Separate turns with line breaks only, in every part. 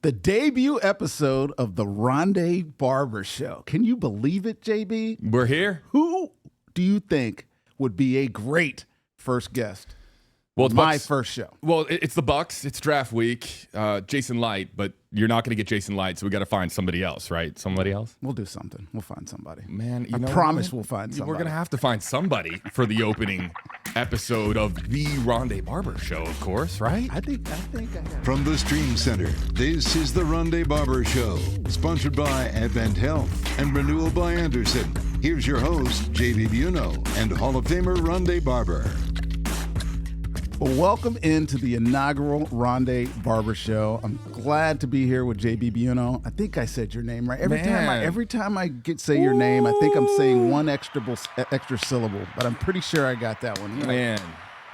The debut episode of the Rondé Barber Show. Can you believe it, JB?
We're here.
Who do you think would be a great first guest?
Well, it's
my
Bucs.
first show.
Well, it's the Bucs. It's draft week. Jason Licht, but you're not going to get Jason Licht, so we got to find somebody else, right? Somebody else?
We'll do something. We'll find somebody.
Man,
I promise we'll find somebody.
We're going to have to find somebody for the opening episode of the Rondé Barber Show, of course, right?
I think I got
From the Stream Center, this is the Rondé Barber Show, sponsored by Advent Health and Renewal by Anderson. Here's your host, JB Buno, and Hall of Famer Rondé Barber.
Well, welcome into the inaugural Rondé Barber Show. I'm glad to be here with JB Buno. I think I said your name right. Every time I say your name, I think I'm saying one extra syllable, but I'm pretty sure I got that one right.
Man,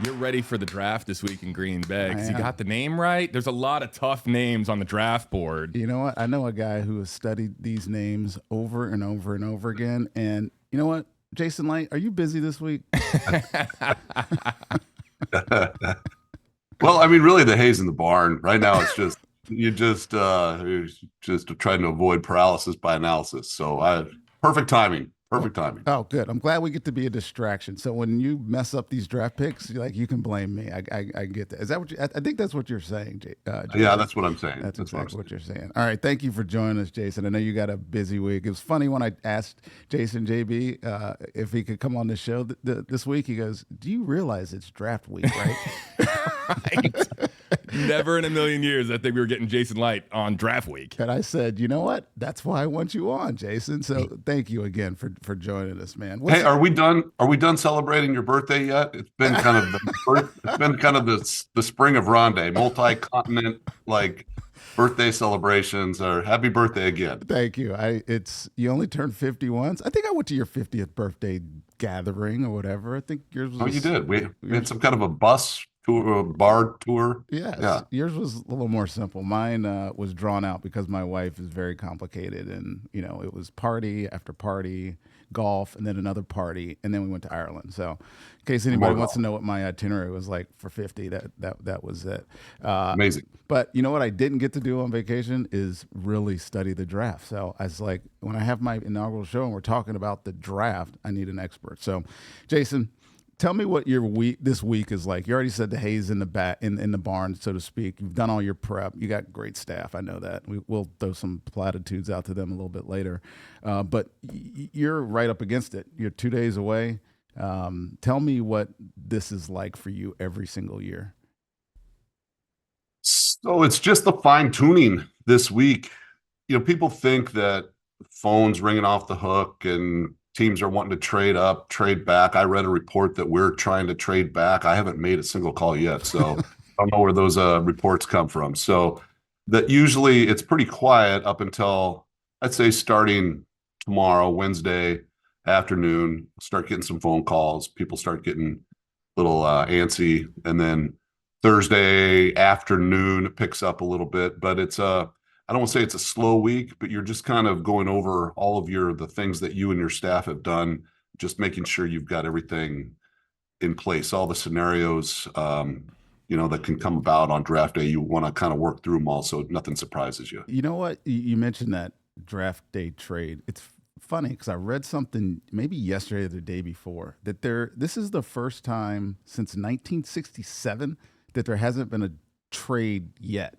you're ready for the draft this week in Green Bay because you got the name right. There's a lot of tough names on the draft board.
You know what? I know a guy who has studied these names over and over and over again. And you know what? Jason Licht, are you busy this week?
Well, I mean, really, the hay's in the barn right now. It's just you're just trying to avoid paralysis by analysis. So, perfect timing. Perfect timing.
Oh, good. I'm glad we get to be a distraction. So when you mess up these draft picks, you can blame me. I get that. Is that what you? I think that's what you're saying,
yeah, that's what I'm saying.
That's exactly what you're saying. All right, thank you for joining us, Jason. I know you got a busy week. It was funny when I asked Jason JB if he could come on the show this week. He goes, "Do you realize it's draft week, right?"
Right. Never in a million years I think we were getting Jason Licht on draft week.
And I said, you know what? That's why I want you on, Jason. So thank you again for joining us, man.
Hey, are we done? Are we done celebrating your birthday yet? It's been kind of the spring of Rondé, multi-continent birthday celebrations. Or happy birthday again.
Thank you. You only turned 50 once. I think I went to your 50th birthday gathering or whatever. I think yours was.
Oh, you did. We had some kind of a bus tour, a bar tour.
Yes.
Yeah.
Yours was a little more simple. Mine was drawn out because my wife is very complicated, and it was party after party, golf, and then another party, and then we went to Ireland. So, in case anybody wants to know what my itinerary was like for 50, that was it.
Amazing.
But you know what I didn't get to do on vacation is really study the draft. So I was like, when I have my inaugural show and we're talking about the draft, I need an expert. So, Jason, tell me what your this week is like. You already said the hay's in the barn, so to speak. You've done all your prep. You got great staff. I know that. We'll throw some platitudes out to them a little bit later. But you're right up against it. You're 2 days away. Tell me what this is like for you every single year.
So it's just the fine tuning this week. People think that phone's ringing off the hook and teams are wanting to trade up, trade back. I read a report that we're trying to trade back. I haven't made a single call yet, so I don't know where those reports come from. So that usually it's pretty quiet up until, I'd say, starting tomorrow, Wednesday afternoon, start getting some phone calls. People start getting a little antsy, and then Thursday afternoon it picks up a little bit. But it's I don't want to say it's a slow week, but you're just kind of going over all of the things that you and your staff have done, just making sure you've got everything in place, all the scenarios, that can come about on draft day. You want to kind of work through them all so nothing surprises you.
You know what? You mentioned that draft day trade. It's funny because I read something maybe yesterday or the day before that this is the first time since 1967 that there hasn't been a trade yet.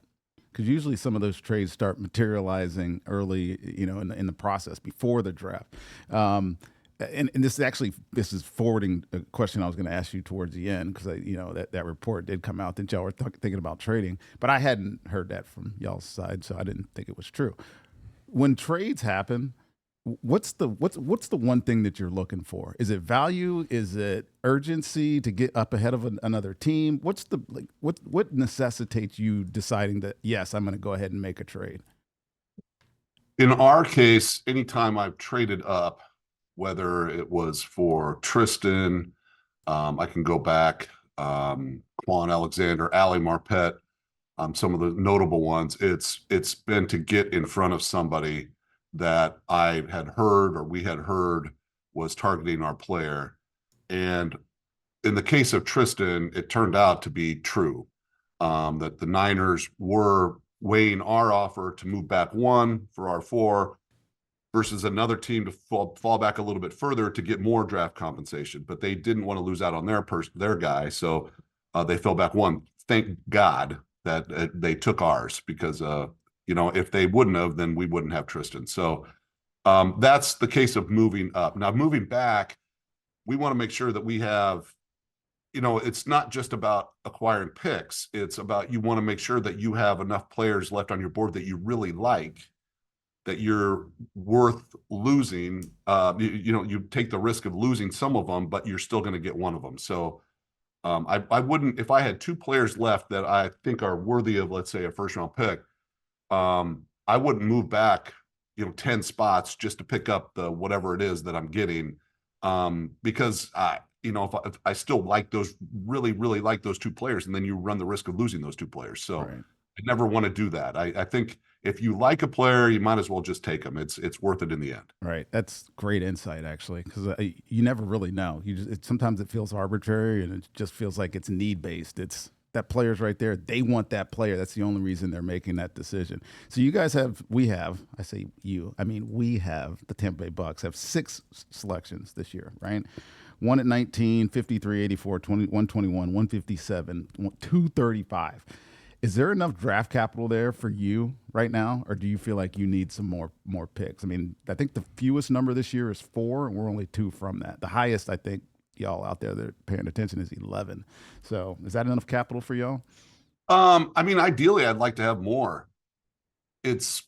Because usually some of those trades start materializing early, in the process before the draft. And this is forwarding a question I was going to ask you towards the end, because that report did come out that y'all were thinking about trading, but I hadn't heard that from y'all's side, so I didn't think it was true. When trades happen, what's the one thing that you're looking for? Is it value? Is it urgency to get up ahead of another team? What necessitates you deciding that, yes, I'm going to go ahead and make a trade?
In our case, anytime I've traded up, whether it was for Tristan, I can go back, Quan Alexander, Ali Marpet, some of the notable ones, it's been to get in front of somebody that I had heard or we had heard was targeting our player. And in the case of Tristan, it turned out to be true, that the Niners were weighing our offer to move back one for our 4 versus another team to fall back a little bit further to get more draft compensation, but they didn't want to lose out on their guy, so they fell back one. Thank God that they took ours, because if they wouldn't have, then we wouldn't have Tristan. So that's the case of moving up. Now, moving back, we want to make sure that we have, it's not just about acquiring picks. It's about, you want to make sure that you have enough players left on your board that you really like, that you're worth losing. You take the risk of losing some of them, but you're still going to get one of them. So I wouldn't, if I had 2 players left that I think are worthy of, let's say, a first round pick, I wouldn't move back, 10 spots just to pick up the whatever it is that I'm getting, because if I still like those, really, really like those 2 players, and then you run the risk of losing those 2 players. So
Right.
I never want to do that. I think if you like a player, you might as well just take them. It's worth it in the end.
Right. That's great insight, actually, because you never really know. Sometimes it feels arbitrary, and it just feels like it's need based. It's that player's right there. They want that player. That's the only reason they're making that decision. So you guys we have the Tampa Bay Bucs have 6 selections this year, right? 1 at 19, 53, 84, 121, 157, 235. Is there enough draft capital there for you right now, or do you feel like you need some more picks? I mean, I think the fewest number this year is 4, and we're only 2 from that. The highest, I think, y'all out there that are paying attention, is 11. So is that enough capital for y'all?
Ideally, I'd like to have more. It's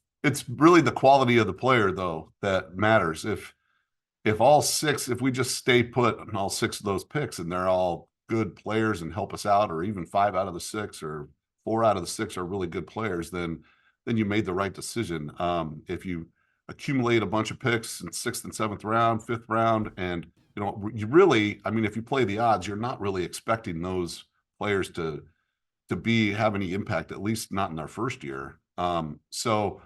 really the quality of the player, though, that matters. If all 6, if we just stay put on all 6 of those picks, and they're all good players and help us out, or even 5 out of the 6 or 4 out of the 6 are really good players, then you made the right decision. If you accumulate a bunch of picks in 6th and 7th round, 5th round, and you really, if you play the odds, you're not really expecting those players to have any impact, at least not in their first year. So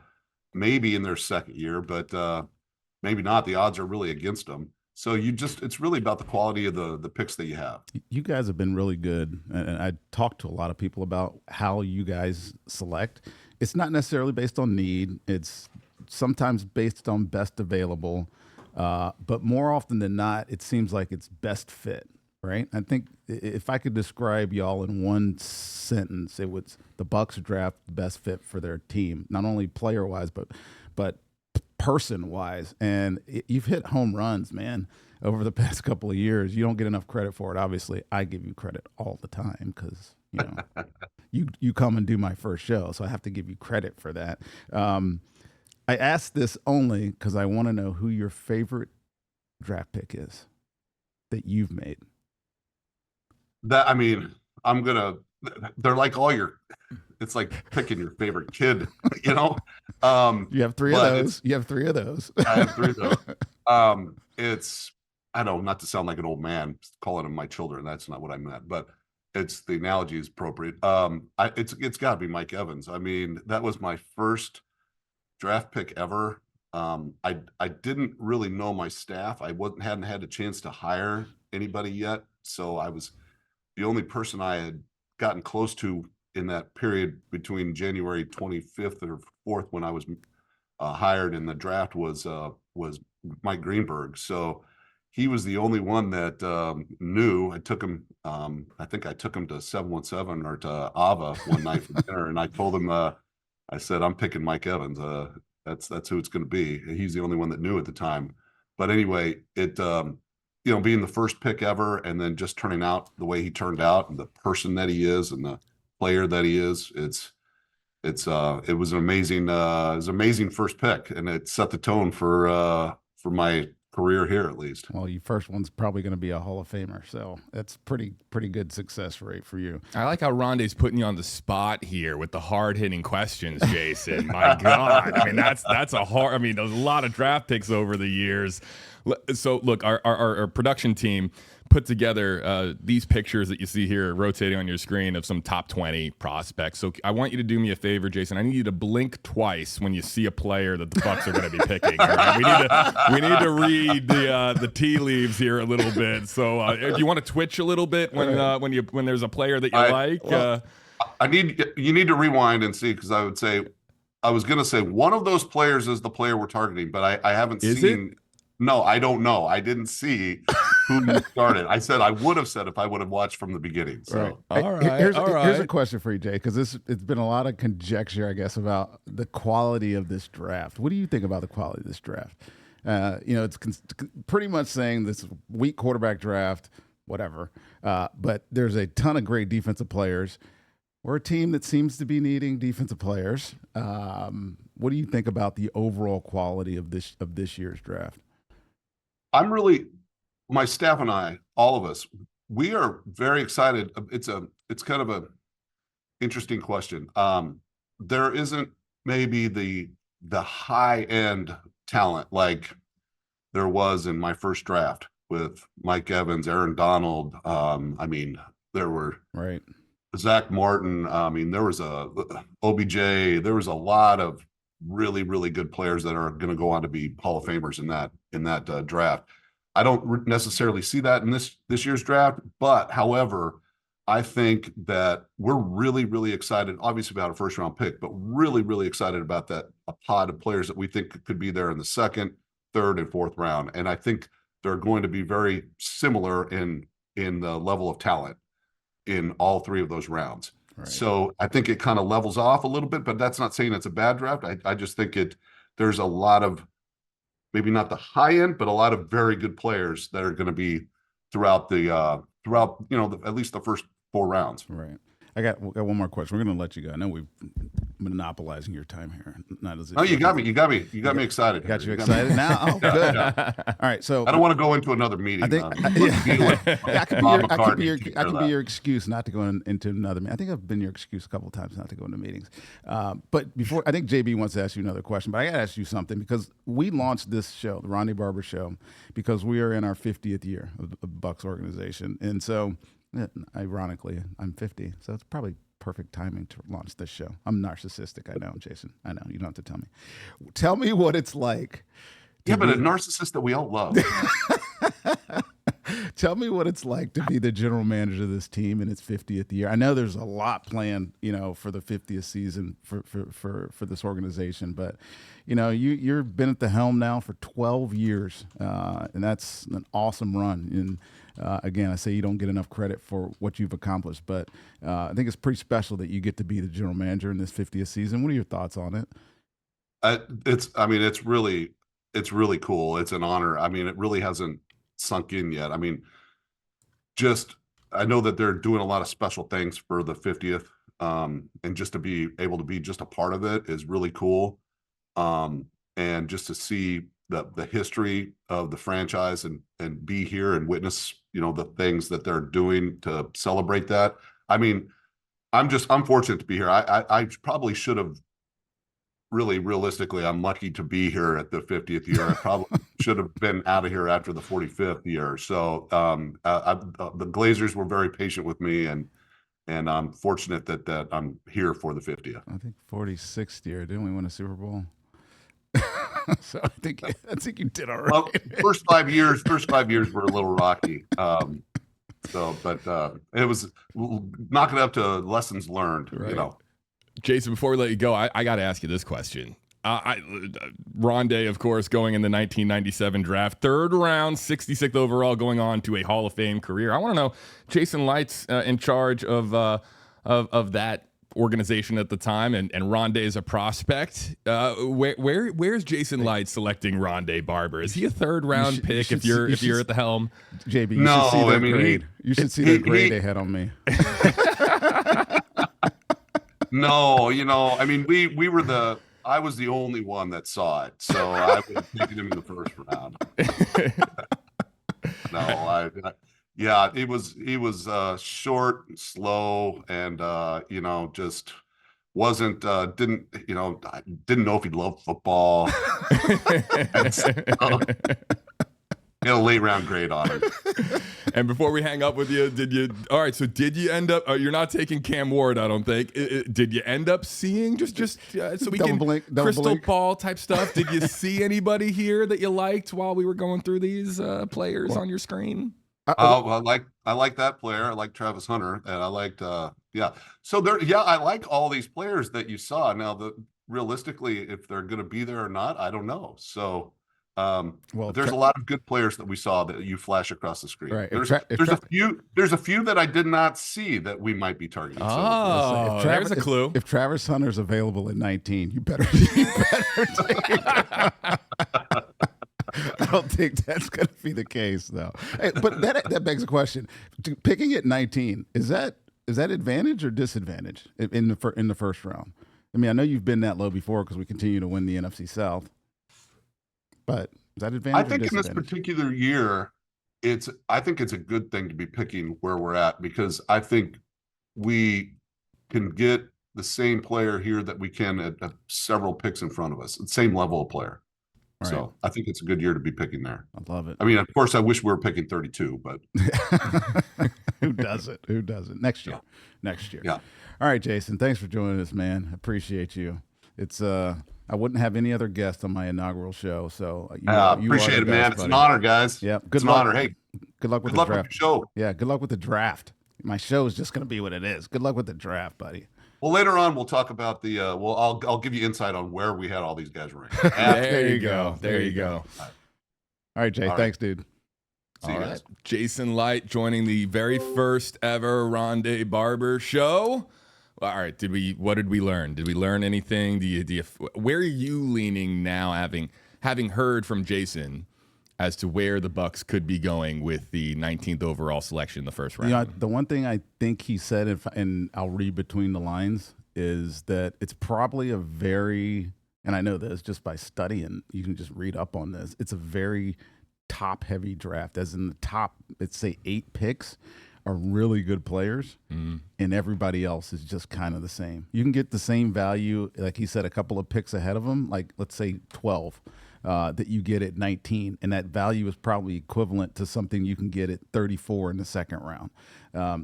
maybe in their second year, but maybe not. The odds are really against them. So it's really about the quality of the picks that you have.
You guys have been really good, and I talked to a lot of people about how you guys select. It's not necessarily based on need. It's sometimes based on best available, but more often than not, it seems like it's best fit, right? I think if I could describe y'all in one sentence, it was the Bucs draft the best fit for their team, not only player-wise, but person-wise. And you've hit home runs, man, over the past couple of years. You don't get enough credit for it. Obviously, I give you credit all the time because, you come and do my first show, so I have to give you credit for that. I asked this only because I want to know who your favorite draft pick is that you've made.
They're like it's like picking your favorite kid,
You have 3 of those. You have 3 of those.
I have 3 of those. I don't, not to sound like an old man calling them my children. That's not what I meant, but the analogy is appropriate. It's got to be Mike Evans. That was my first draft pick ever. I didn't really know my staff. I hadn't had a chance to hire anybody yet, so I was the only person I had gotten close to in that period between January 25th or 4th when I was hired, and the draft was Mike Greenberg. So he was the only one that knew. I took him. I think I took him to 717 or to Ava one night for dinner, and I told him, I said, I'm picking Mike Evans. That's who it's going to be. He's the only one that knew at the time. But anyway, being the first pick ever, and then just turning out the way he turned out, and the person that he is, and the player that he is, it was an amazing first pick, and it set the tone for my career here, at least.
Well, your first one's probably going to be a Hall of Famer, so that's pretty good success rate for you.
I like how Rondé's putting you on the spot here with the hard-hitting questions, Jason. My God, that's a hard. There's a lot of draft picks over the years. So look, our production team put together these pictures that you see here rotating on your screen of some top 20 prospects. So I want you to do me a favor, Jason. I need you to blink twice when you see a player that the Bucs are going to be picking. Right? We need to read the tea leaves here a little bit. So do you want to twitch a little bit when there's a player that you like?
You need to rewind and see, because I was going to say one of those players is the player we're targeting, but I haven't
Is
seen. No, I don't know. I didn't see who you started. I said I would have said if I would have watched from the beginning. So
Here's a question for you, Jay, because it's been a lot of conjecture, I guess, about the quality of this draft. What do you think about the quality of this draft? It's pretty much saying this weak quarterback draft, whatever. But there's a ton of great defensive players. We're a team that seems to be needing defensive players. What do you think about the overall quality of this year's draft?
My staff and I, all of us, we are very excited. It's kind of a interesting question. There isn't maybe the high end talent like there was in my first draft with Mike Evans, Aaron Donald. There were Zach Martin. There was OBJ. There was a lot of really, really good players that are going to go on to be Hall of Famers in that draft. I don't necessarily see that in this year's draft, but however, I think that we're really, really excited, obviously about a first round pick, but really, really excited about a pod of players that we think could be there in the second, third, and fourth round. And I think they're going to be very similar in the level of talent in all three of those rounds. Right. So I think it kind of levels off a little bit, but that's not saying it's a bad draft. I just think there's a lot of, maybe not the high end, but a lot of very good players that are going to be throughout at least the first 4 rounds.
Right. I got one more question. We're going to let you go. I know we've monopolizing your time here.
You got me excited.
Got you excited now? Oh, good. All right. So
I don't want to go into another meeting.
I think I could be your excuse not to go into another meeting. I think I've been your excuse a couple of times not to go into meetings. But before, I think JB wants to ask you another question, but I got to ask you something, because we launched this show, the Rondé Barber Show, because we are in our 50th year of the Bucs organization. And so, ironically, I'm 50, so it's probably perfect timing to launch this show. I'm narcissistic, I know, Jason. I know, you don't have to tell me. Tell me what it's like.
But a narcissist that we all love.
Tell me what it's like to be the general manager of this team in its 50th year. I know there's a lot planned, for the 50th season for this organization, but you've been at the helm now for 12 years, and that's an awesome run. And again, I say you don't get enough credit for what you've accomplished, but I think it's pretty special that you get to be the general manager in this 50th season. What are your thoughts on it?
It's really cool. It's an honor. It really hasn't sunk in yet. I know that they're doing a lot of special things for the 50th, and just to be able to be just a part of it is really cool. And just to see the history of the franchise and be here and witness, the things that they're doing to celebrate that. I'm fortunate to be here. I probably should have realistically, I'm lucky to be here at the 50th year. I probably should have been out of here after the 45th year. So the Glazers were very patient with me, and I'm fortunate that I'm here for the 50th.
I think 46th year. Didn't we win a Super Bowl? So I think you did all right.
Well, first 5 years were a little rocky. But it was knocking up to lessons learned,
right.
Jason, before we let you go, I got to ask you this question. Rondé, of course, going in the 1997 draft, 3rd round, 66th overall, going on to a Hall of Fame career. I want to know, Jason Licht's in charge of that organization at the time, and Rondé is a prospect. Where's Jason Licht selecting Rondé Barber? Is he a 3rd round pick if you're at the helm?
JB, you should see the grade they had on me.
No, I was the only one that saw it, so I would have taken him in the 1st round. He was short, slow, and just wasn't didn't know if he loved football. Get a late round grade on him.
And before we hang up with you, did you end up, you're not taking Cam Ward, I don't think. Did you end up seeing just so we can crystal ball type stuff? Did you see anybody here that you liked while we were going through these players on your screen?
I like that player. I like Travis Hunter, and I liked yeah. So I like all these players that you saw. Now, realistically, if they're going to be there or not, I don't know. So,
Well,
there's a lot of good players that we saw that you flash across the screen.
Right.
There's a few that I did not see that we might be targeting.
Oh, there's a clue.
If Travis Hunter's available at 19, you better take it. I don't think that's going to be the case, though. Hey, but that begs a question: picking at 19, is that advantage or disadvantage in the first round? I mean, I know you've been that low before because we continue to win the NFC South, but is that advantage?
I think in this particular year, I think it's a good thing to be picking where we're at, because I think we can get the same player here that we can at several picks in front of us, the same level of player. Right. So I think it's a good year to be picking there.
I love it.
I mean, of course, I wish we were picking 32, but
who does it? Who does it? Next year.
Yeah.
Next year.
Yeah.
All right, Jason. Thanks for joining us, man. I appreciate you. It's I wouldn't have any other guest on my inaugural show, so you
appreciate it, man. It's an honor, guys.
Yeah,
it's an honor. Hey,
good luck with
the
draft.
With your show.
Yeah, good luck with the draft. My show is just going to be what it is. Good luck with the draft, buddy.
Well, later on, we'll talk about the. I'll give you insight on where we had all these guys ranked.
There you go. There you go.
All right, Jay. Thanks, dude.
See you guys.
Jason Licht joining the very first ever Rondé Barber Show. All right. What did we learn? Did we learn anything? Where are you leaning now, having heard from Jason as to where the Bucs could be going with the 19th overall selection in the first round?
You know, the one thing I think he said, and I'll read between the lines, is that it's probably a very, and I know this just by studying, you can just read up on this, it's a very top-heavy draft, as in the top, let's say 8 picks are really good players, and everybody else is just kind of the same. You can get the same value, like he said, a couple of picks ahead of them, like let's say 12. That you get at 19, and that value is probably equivalent to something you can get at 34 in the second round.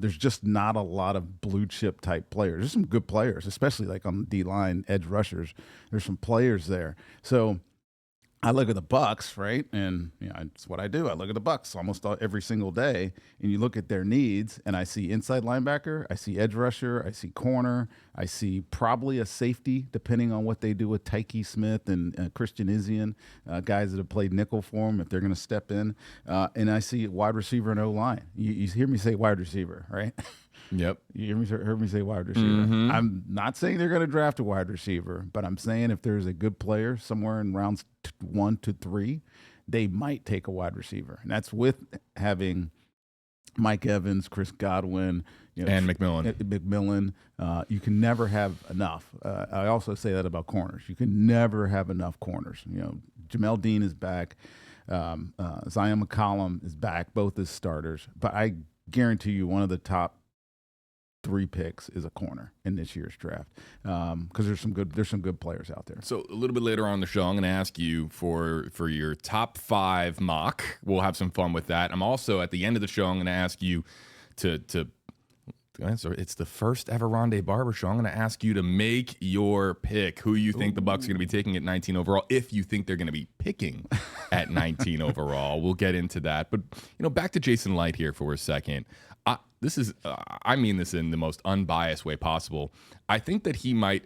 There's just not a lot of blue chip type players. There's some good players, especially like on the D-line, edge rushers. There's some players there. So I look at the Bucs, right? And it's what I do. I look at the Bucs almost every single day, and you look at their needs, and I see inside linebacker, I see edge rusher, I see corner, I see probably a safety, depending on what they do with Tyke Smith and Christian Izien, guys that have played nickel for them if they're going to step in, and I see wide receiver and O-line. You hear me say wide receiver, right?
Yep.
You heard me say wide receiver.
Mm-hmm.
I'm not saying they're going to draft a wide receiver, but I'm saying if there's a good player somewhere in rounds 1 to 3, they might take a wide receiver. And that's with having Mike Evans, Chris Godwin,
and
McMillan. You can never have enough. I also say that about corners. You can never have enough corners. Jamel Dean is back. Zion McCollum is back, both as starters. But I guarantee you one of the top 3 picks is a corner in this year's draft, because there's some good players out there.
So a little bit later on in the show, I'm going to ask you for your top 5 mock. We'll have some fun with that. I'm also at the end of the show, I'm going to ask you to it's the first ever Rondé Barber Show. I'm going to ask you to make your pick. Who you think the Bucs are going to be taking at 19 overall? If you think they're going to be picking at 19 overall, we'll get into that. But back to Jason Licht here for a second. I mean this in the most unbiased way possible. I think that he might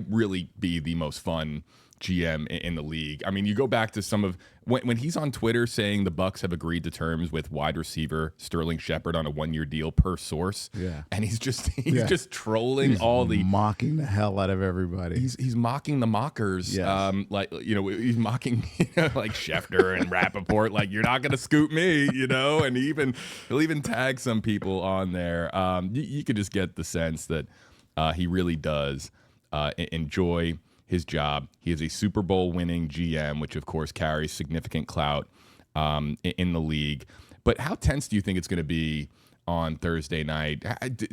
really be the most fun GM in the league. I mean, you go back to some of when he's on Twitter saying the Bucs have agreed to terms with wide receiver Sterling Shepard on a 1-year deal per source. Yeah, and he's just trolling, he's
mocking the hell out of everybody.
He's mocking the mockers.
Yes.
He's mocking like Schefter and Rappaport. Like, you're not gonna scoop me, and he'll even tag some people on there. You could just get the sense that he really does enjoy his job. He is a Super Bowl winning GM, which of course carries significant clout in the league. But how tense do you think it's going to be on Thursday night?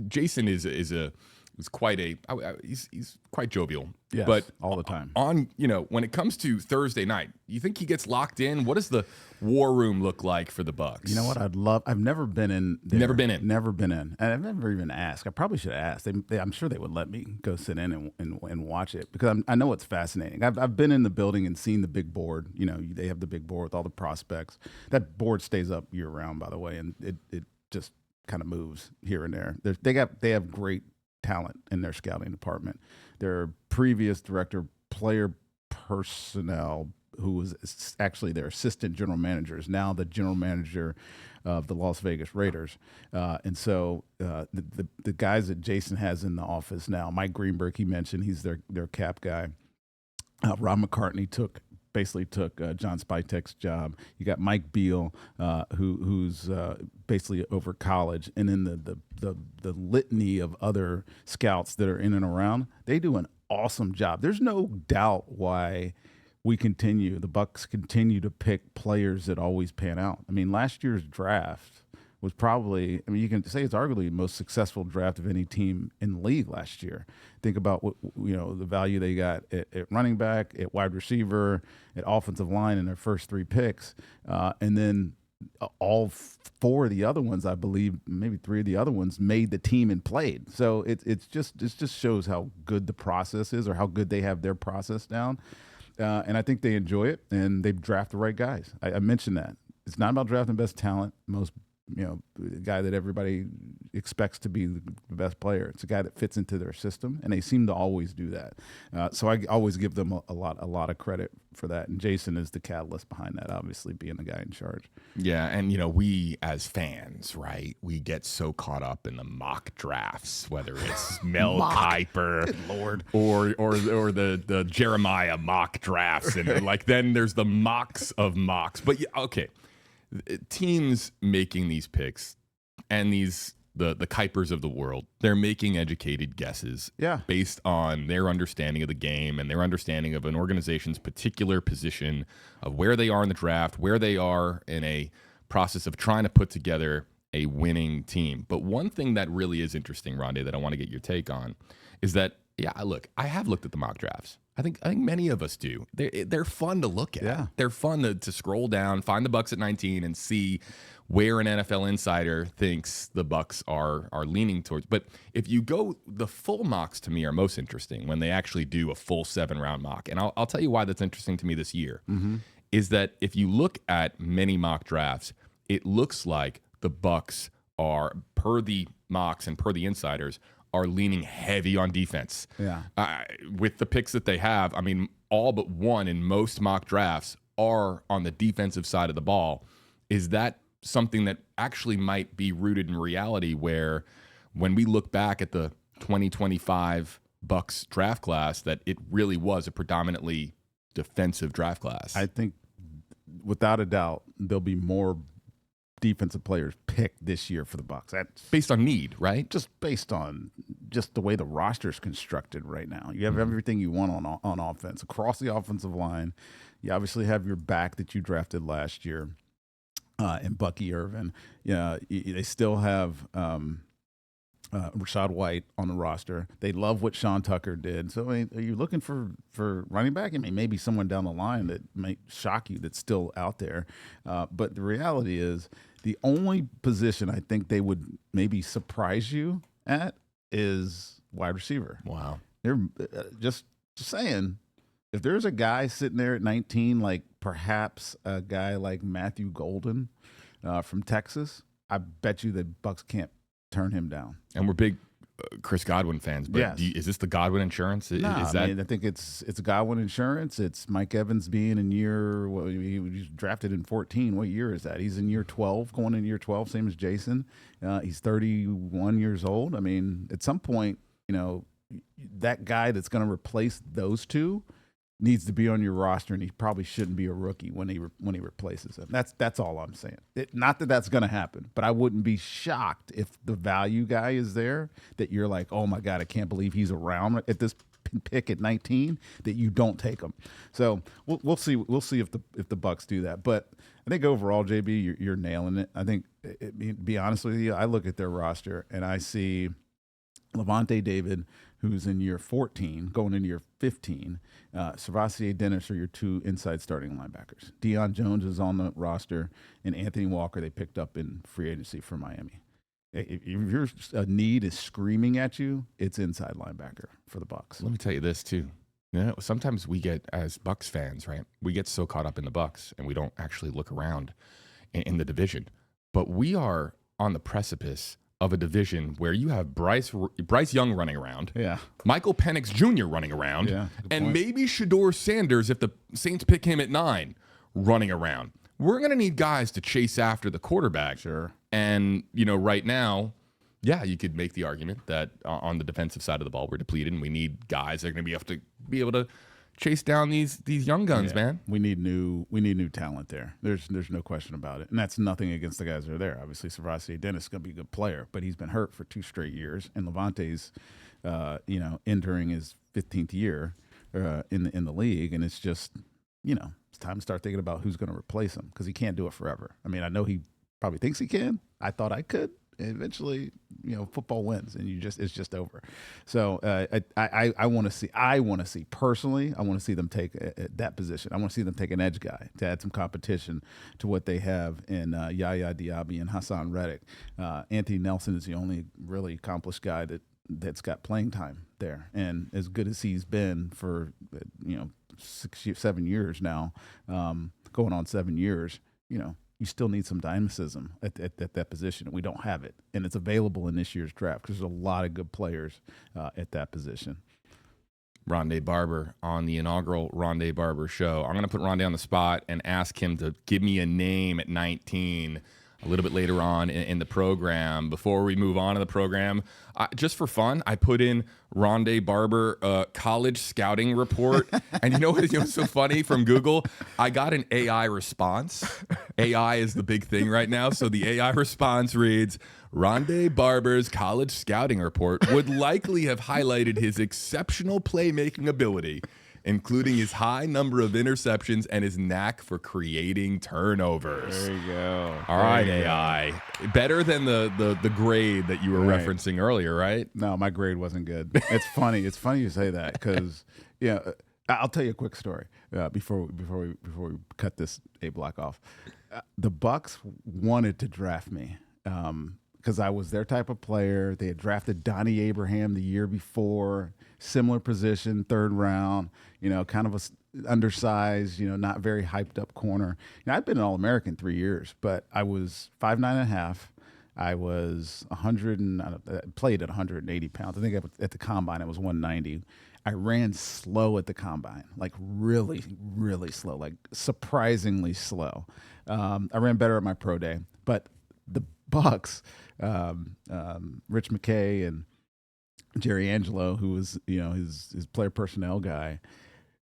Jason is a who's quite he's quite jovial.
Yes,
but
all the time.
When it comes to Thursday night, you think he gets locked in? What does the war room look like for the Bucs?
You know what? I've never been in there.
Never been in.
Never been in. And I've never even asked. I probably should have asked. I'm sure they would let me go sit in and watch it because I know it's fascinating. I've been in the building and seen the big board. They have the big board with all the prospects. That board stays up year round, by the way, and it just kind of moves here and there. They have great talent in their scouting department. Their previous director, player personnel, who was actually their assistant general manager, is now the general manager of the Las Vegas Raiders. And so the guys that Jason has in the office now, Mike Greenberg, he mentioned, he's their cap guy. Ron McCartney basically took John Spytek's job. You got Mike Beal, who's basically over college, and then the litany of other scouts that are in and around. They do an awesome job. There's no doubt why the Bucs continue to pick players that always pan out. I mean, last year's draft was probably, you can say it's arguably the most successful draft of any team in the league last year. Think about the value they got at running back, at wide receiver, at offensive line in their first 3 picks. And then all 4 of the other ones, I believe, maybe 3 of the other ones made the team and played. So it just shows how good the process is, or how good they have their process down. And I think they enjoy it, and they draft the right guys. I mentioned that. It's not about drafting best talent, the guy that everybody expects to be the best player. It's a guy that fits into their system, and they seem to always do that. So I always give them a lot of credit for that. And Jason is the catalyst behind that, obviously, being the guy in charge.
Yeah, and we as fans, right? We get so caught up in the mock drafts, whether it's Mel Kiper,
Good Lord,
or the Jeremiah mock drafts, and then there's the mocks of mocks. But okay. Teams making these picks and the Kuipers of the world, they're making educated guesses based on their understanding of the game and their understanding of an organization's particular position, of where they are in the draft, where they are in a process of trying to put together a winning team. But one thing that really is interesting, Rondé, that I want to get your take on is that, I have looked at the mock drafts. I think many of us do. They're fun to look at.
Yeah.
They're fun to scroll down, find the Bucs at 19, and see where an NFL insider thinks the Bucs are leaning towards. But if you go, the full mocks to me are most interesting when they actually do a full 7-round mock. And I'll tell you why that's interesting to me this year. Mm-hmm. Is that if you look at many mock drafts, it looks like the Bucs are, per the mocks and per the insiders, are leaning heavy on defense.
Yeah.
With the picks that they have, all but one in most mock drafts are on the defensive side of the ball. Is that something that actually might be rooted in reality, where when we look back at the 2025 Bucs draft class, that it really was a predominantly defensive draft class?
I think without a doubt there'll be more defensive players picked this year for the Bucs. That's
based on need, right?
Just based on just the way the roster's constructed right now. You have everything you want on offense across the offensive line. You obviously have your back that you drafted last year, in Bucky Irvin. They still have Rashad White on the roster. They love what Sean Tucker did. So are you looking for running back? Maybe someone down the line that might shock you that's still out there. But the reality is, the only position I think they would maybe surprise you at is wide receiver.
Wow.
They're just saying, if there's a guy sitting there at 19, like perhaps a guy like Matthew Golden from Texas, I bet you the Bucs can't turn him down.
And we're big Chris Godwin fans, but
yes.
Is this the Godwin insurance?
I think it's Godwin insurance. It's Mike Evans being in year, he was drafted in 14. What year is that? He's in year 12, going in year 12, same as Jason. He's 31 years old. At some point, that guy that's going to replace those two needs to be on your roster, and he probably shouldn't be a rookie when he replaces him. That's all I'm saying. Not that that's going to happen, but I wouldn't be shocked if the value guy is there, that you're like, oh my God, I can't believe he's around at this pick at 19, that you don't take him. So we'll see. We'll see if the Bucs do that. But I think overall, JB, you're nailing it. I think, to be honest with you, I look at their roster and I see Levante David, who's in year 14, going into year 15. Servassier Dennis are your 2 inside starting linebackers. Deion Jones is on the roster, and Anthony Walker they picked up in free agency for Miami. If your need is screaming at you, it's inside linebacker for the Bucs.
Let me tell you this too. Sometimes we get, as Bucs fans, right? We get so caught up in the Bucs and we don't actually look around in the division. But we are on the precipice of a division where you have Bryce Young running around, Michael Penix Jr. running around, and maybe Shedeur Sanders, if the Saints pick him at 9, running around. We're going to need guys to chase after the quarterback.
Sure.
And, right now, you could make the argument that on the defensive side of the ball, we're depleted and we need guys that are going to be able to chase down these young guns, man.
We need new talent there. There's no question about it. And that's nothing against the guys that are there. Obviously, Servassier Dennis is going to be a good player, but he's been hurt for 2 straight years. And Levante's, entering his 15th year in the league. And it's just, it's time to start thinking about who's going to replace him because he can't do it forever. I mean, I know he probably thinks he can. I thought I could. Eventually, football wins, and it's just over. So I want to see personally. I want to see them take that position. I want to see them take an edge guy to add some competition to what they have in Yaya Diaby and Hassan Reddick. Anthony Nelson is the only really accomplished guy that's got playing time there, and as good as he's been for 7 years now, going on 7 years, you still need some dynamism at that position, and we don't have it. And it's available in this year's draft because there's a lot of good players at that position.
Rondé Barber on the inaugural Rondé Barber Show. I'm going to put Rondé on the spot and ask him to give me a name at 19 a little bit later on in the program. Before we move on to the program, just for fun, I put in Rondé Barber college scouting report. And you know what's so funny from Google? I got an AI response. AI is the big thing right now. So the AI response reads, Rondé Barber's college scouting report would likely have highlighted his exceptional playmaking ability, including his high number of interceptions and his knack for creating turnovers.
There you go.
All right, AI. Better than the grade that you were referencing earlier, right?
No, my grade wasn't good. It's funny. It's funny you say that because, I'll tell you a quick story before we cut this A block off. The Bucs wanted to draft me because I was their type of player. They had drafted Donnie Abraham the year before, similar position, 3rd round, kind of a undersized, not very hyped up corner. I'd been an All-American 3 years, but I was 5'9.5". I was 100 and played at 180 pounds. I think at the combine I was 190. I ran slow at the combine, like really, really slow, like surprisingly slow. I ran better at my pro day, but the Bucs, Rich McKay and Jerry Angelo, who was his player personnel guy,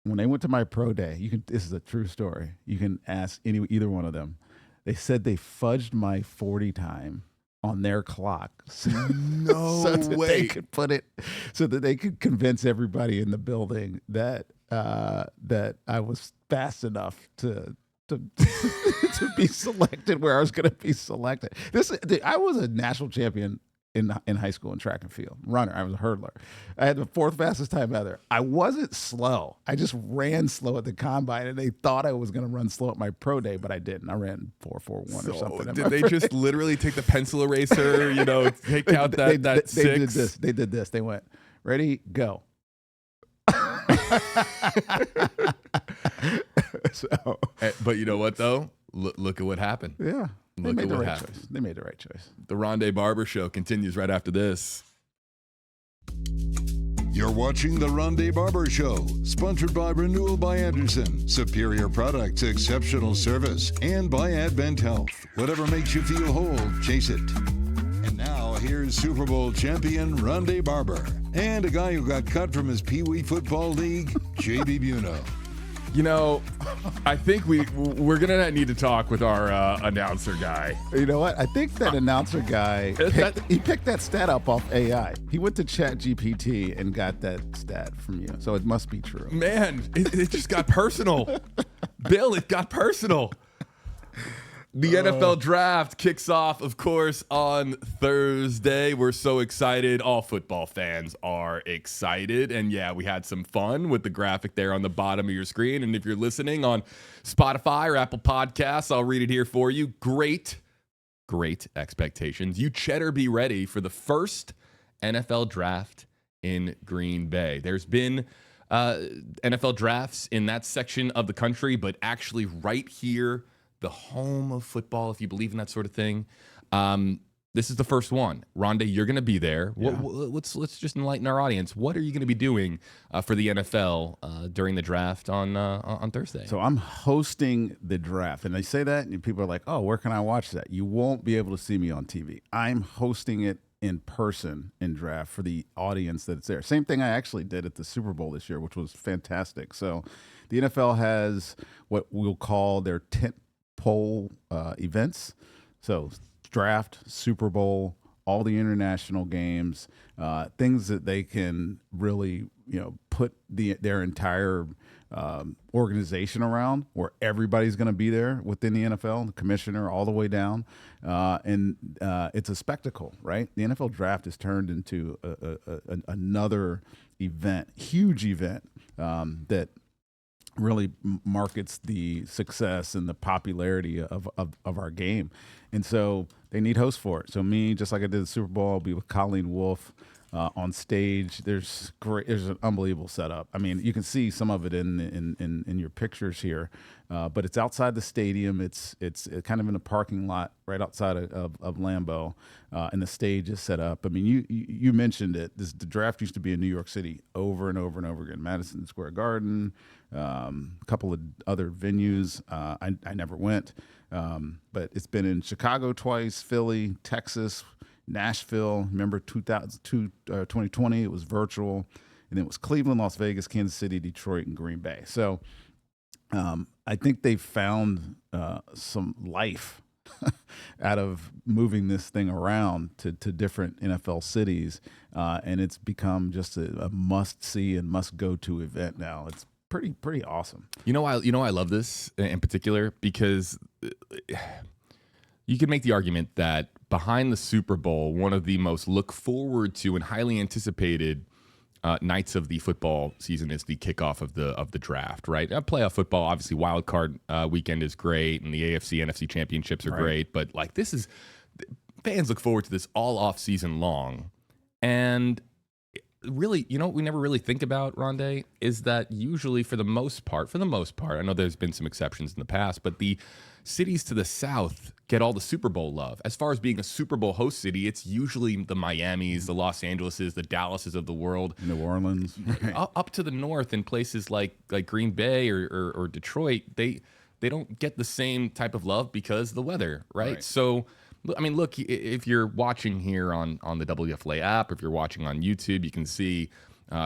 when they went to my pro day, this is a true story. You can ask either one of them. They said they fudged my 40 time on their clock, so that they could put it, so that they could convince everybody in the building that I was fast enough to be selected where I was going to be selected. I was a national champion in high school in track and field runner. I was a hurdler. I had the 4th fastest time ever. I wasn't slow. I just ran slow at the combine, and they thought I was going to run slow at my pro day, but I didn't. I ran 4.41 or something.
Did they just literally take the pencil eraser, take out that 6?
They did this. They went, ready, go.
But you know what though? Look at what happened.
Yeah. They made the right choice.
The Rondé Barber Show continues right after this.
You're watching The Rondé Barber Show, sponsored by Renewal by Anderson. Superior products, exceptional service, and by Advent Health. Whatever makes you feel whole, chase it. And now, here's Super Bowl champion Rondé Barber and a guy who got cut from his Pee Wee Football League, JB Buno.
I think we're going to need to talk with our announcer guy.
You know what? I think that announcer guy, he picked that stat up off AI. He went to ChatGPT and got that stat from you. So it must be true.
Man, it just got personal. Bill, it got personal. The NFL draft kicks off, of course, on Thursday. We're so excited. All football fans are excited. And yeah, we had some fun with the graphic there on the bottom of your screen. And if you're listening on Spotify or Apple Podcasts, I'll read it here for you. Great expectations. You cheddar be ready for the first NFL draft in Green Bay. There's been NFL drafts in that section of the country, but actually right here, the home of football, if you believe in that sort of thing. This is the first one. Rondé, you're going to be there. Yeah. Let's just enlighten our audience. What are you going to be doing for the NFL during the draft on Thursday?
So I'm hosting the draft, and they say that, and people are like, "Oh, where can I watch that?" You won't be able to see me on TV. I'm hosting it in person in draft for the audience that's there. Same thing I actually did at the Super Bowl this year, which was fantastic. So the NFL has what we'll call their tent pole events. So draft, Super Bowl, all the international games, things that they can really, put their entire organization around, where everybody's going to be there within the NFL, the commissioner all the way down, and it's a spectacle, right? The NFL draft has turned into another event, huge event that really markets the success and the popularity of our game. And so they need hosts for it. So me, just like I did the Super Bowl, I'll be with Colleen Wolfe on stage. There's an unbelievable setup. I mean, you can see some of it in your pictures here, but it's outside the stadium. It's kind of in a parking lot right outside of Lambeau, and the stage is set up. I mean, you mentioned it. The draft used to be in New York City over and over and over again. Madison Square Garden, a couple of other venues. I never went, but it's been in Chicago twice, Philly, Texas, Nashville. Remember 2020, it was virtual. And then it was Cleveland, Las Vegas, Kansas City, Detroit, and Green Bay. So I think they found some life out of moving this thing around to different NFL cities. And it's become just a must-see and must-go-to event now. It's pretty awesome.
I love this in particular because you could make the argument that behind the Super Bowl, one of the most look forward to and highly anticipated nights of the football season is the kickoff of the draft, right? Playoff football, obviously, wild card weekend is great, and the AFC, NFC championships are great, but fans look forward to this all off season long, and really, what we never really think about, Rondé, is that usually for the most part, I know there's been some exceptions in the past, but the cities to the south get all the Super Bowl love. As far as being a Super Bowl host city, it's usually the Miamis, the Los Angeleses, the Dallases of the world.
New Orleans.
Up to the north in places like Green Bay or Detroit, they don't get the same type of love because of the weather, right? So, I mean, look, if you're watching here on the WFLA app, if you're watching on YouTube, you can see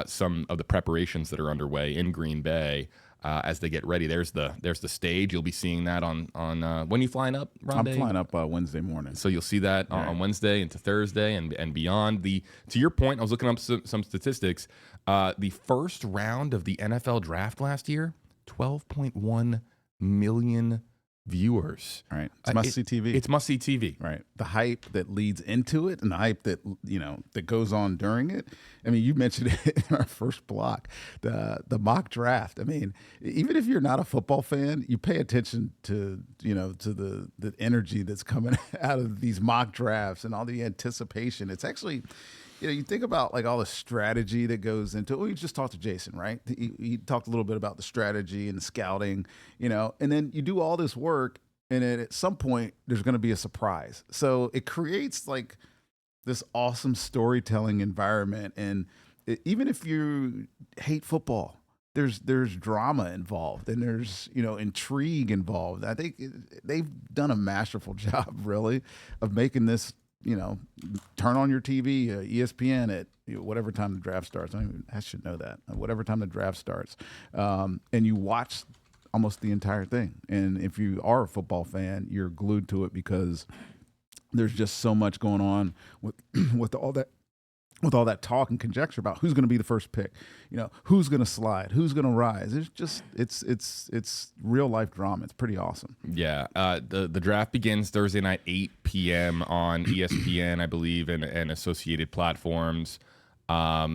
some of the preparations that are underway in Green Bay as they get ready. There's the stage. You'll be seeing that on when are you flying up, Rondé?
I'm flying up Wednesday morning.
So you'll see that on Wednesday into Thursday and beyond. To your point, I was looking up some statistics. The first round of the NFL draft last year, 12.1 million viewers.
Right. It's must-see TV.
It's must-see TV.
Right. The hype that leads into it and the hype that, that goes on during it. I mean, you mentioned it in our first block, the mock draft. I mean, even if you're not a football fan, you pay attention to the energy that's coming out of these mock drafts and all the anticipation. It's actually, you think about all the strategy that goes into it. We just talked to Jason, right? He talked a little bit about the strategy and the scouting, and then you do all this work, and then at some point there's going to be a surprise. So it creates this awesome storytelling environment. And even if you hate football, there's drama involved and there's, intrigue involved. I think they've done a masterful job, really, of making this, turn on your TV, ESPN at whatever time the draft starts. I should know that. Whatever time the draft starts. And you watch almost the entire thing. And if you are a football fan, you're glued to it because there's just so much going on with all that with all that talk and conjecture about who's going to be the first pick, who's going to slide, who's going to rise. It's real life drama. It's pretty awesome.
Yeah. The draft begins Thursday night, 8 p.m. on ESPN, I believe, and associated platforms. But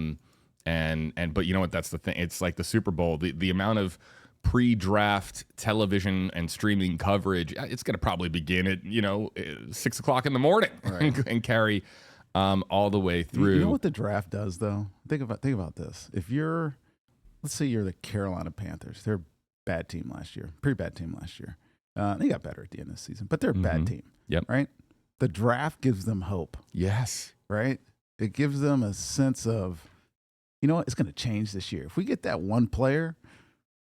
you know what? That's the thing. It's like the Super Bowl. The amount of pre-draft television and streaming coverage, it's going to probably begin at 6 o'clock in the morning, right, and carry all the way through.
You know what the draft does, though? Think about this. If let's say you're the Carolina Panthers, they're a bad team last year, pretty bad team last year. They got better at the end of the season, but they're a bad team.
Yep.
Right. The draft gives them hope.
Yes.
Right. It gives them a sense of, it's going to change this year. If we get that one player,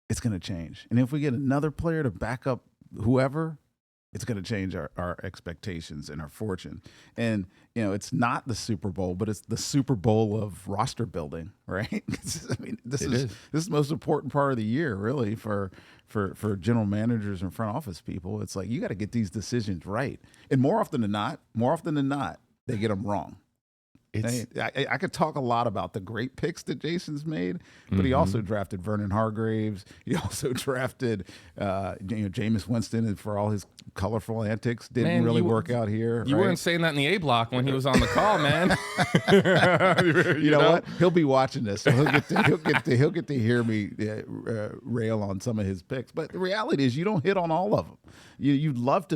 it's going to change, and if we get another player to back up whoever, it's going to change our expectations and our fortune. And, it's not the Super Bowl, but it's the Super Bowl of roster building, right? This is the most important part of the year, really, for general managers and front office people. It's like, you got to get these decisions right. And more often than not, they get them wrong. I could talk a lot about the great picks that Jason's made, but he also drafted Vernon Hargraves. He also drafted Jameis Winston, and for all his colorful antics, didn't really work out here.
You weren't saying that in the A block when he was on the call, man.
you know what? He'll be watching this, so he'll get to hear me rail on some of his picks. But the reality is, you don't hit on all of them. You'd love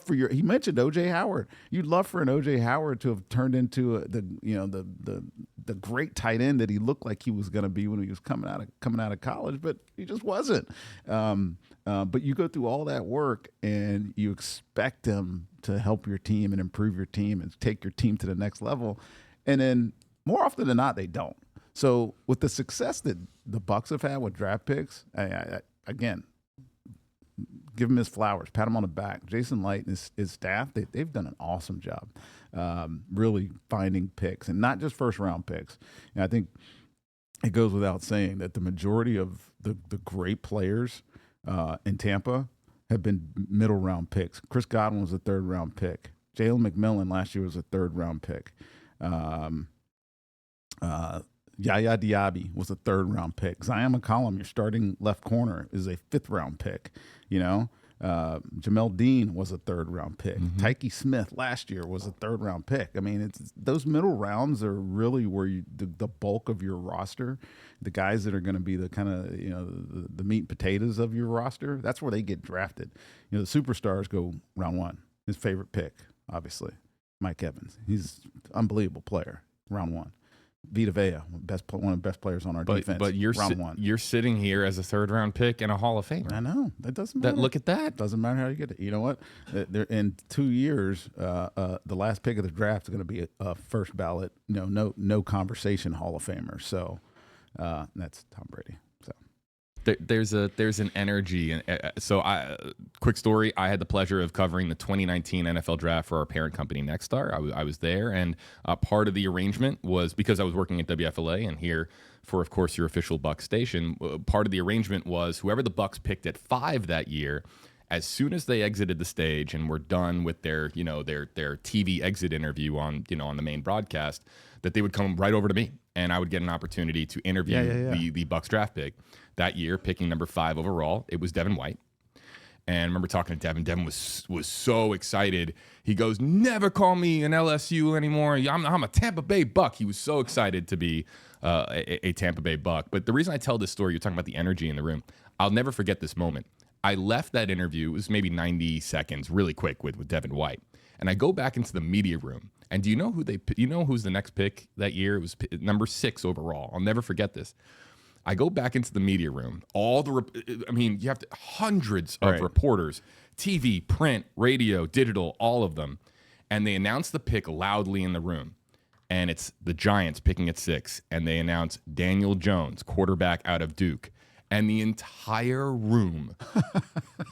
for he mentioned O.J. Howard. You'd love for an O.J. Howard to have turned into the great tight end that he looked like he was going to be when he was coming out of college, but he just wasn't. But you go through all that work and you expect him to help your team and improve your team and take your team to the next level, and then more often than not, they don't. So with the success that the Bucs have had with draft picks, again, give him his flowers, pat him on the back. Jason Licht and his staff, they've done an awesome job, really finding picks, and not just first-round picks. And I think it goes without saying that the majority of the great players in Tampa have been middle-round picks. Chris Godwin was a third-round pick. Jalen McMillan last year was a third-round pick. Yaya Diaby was a third-round pick. Zion McCollum, your starting left corner, is a fifth-round pick. Jamel Dean was a third-round pick. Tyke Smith last year was a third-round pick. I mean, those middle rounds are really where the bulk of your roster, the guys that are going to be the kind of the meat and potatoes of your roster. That's where they get drafted. The superstars go round one. His favorite pick, obviously, Mike Evans. He's an unbelievable player. Round one. Vita Vea, one of the best players on our defense. But
you're sitting here as a third-round pick and a Hall of Famer.
I know. That doesn't matter.
Look at that.
Doesn't matter how you get it. You know what? In 2 years, the last pick of the draft is going to be a first ballot, no conversation Hall of Famer. So that's Tom Brady. So
there's an energy, and quick story. I had the pleasure of covering the 2019 NFL draft for our parent company Nexstar. I was there, and part of the arrangement was, because I was working at WFLA and here for, of course, your official Bucs station. Part of the arrangement was whoever the Bucs picked at 5 that year, as soon as they exited the stage and were done with their TV exit interview on the main broadcast, that they would come right over to me and I would get an opportunity to interview the Bucs draft pick. That year, picking number 5 overall, it was Devin White. And I remember talking to Devin. Devin was so excited. He goes, "Never call me an LSU anymore. I'm a Tampa Bay Buck." He was so excited to be a Tampa Bay Buck. But the reason I tell this story, you're talking about the energy in the room. I'll never forget this moment. I left that interview. It was maybe 90 seconds, really quick, with Devin White. And I go back into the media room. And do you know who's the next pick that year? It was number 6 overall. I'll never forget this. I go back into the media room. You have hundreds of reporters, TV, print, radio, digital, all of them. And they announce the pick loudly in the room. And it's the Giants picking at 6. And they announce Daniel Jones, quarterback out of Duke. And the entire room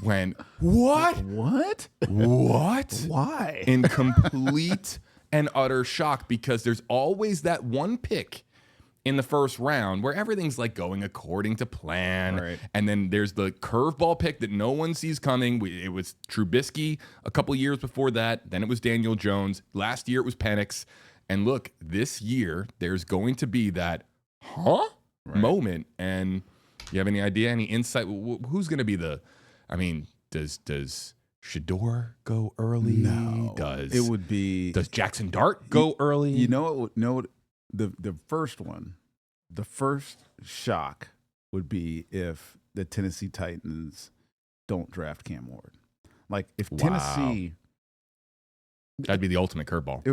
went, "What?
What?
What?
Why?"
In complete and utter shock, because there's always that one pick in the first round where everything's like going according to plan.
Right.
And then there's the curveball pick that no one sees coming. It was Trubisky a couple years before that. Then it was Daniel Jones. Last year it was Penix. And look, this year there's going to be that moment. And you have any idea, any insight? Who's going to be does Shador go early?
No. Does
Jackson Dart go early?
You know the first shock would be if the Tennessee Titans don't draft Cam Ward. Like if Tennessee,
that'd be the ultimate curveball.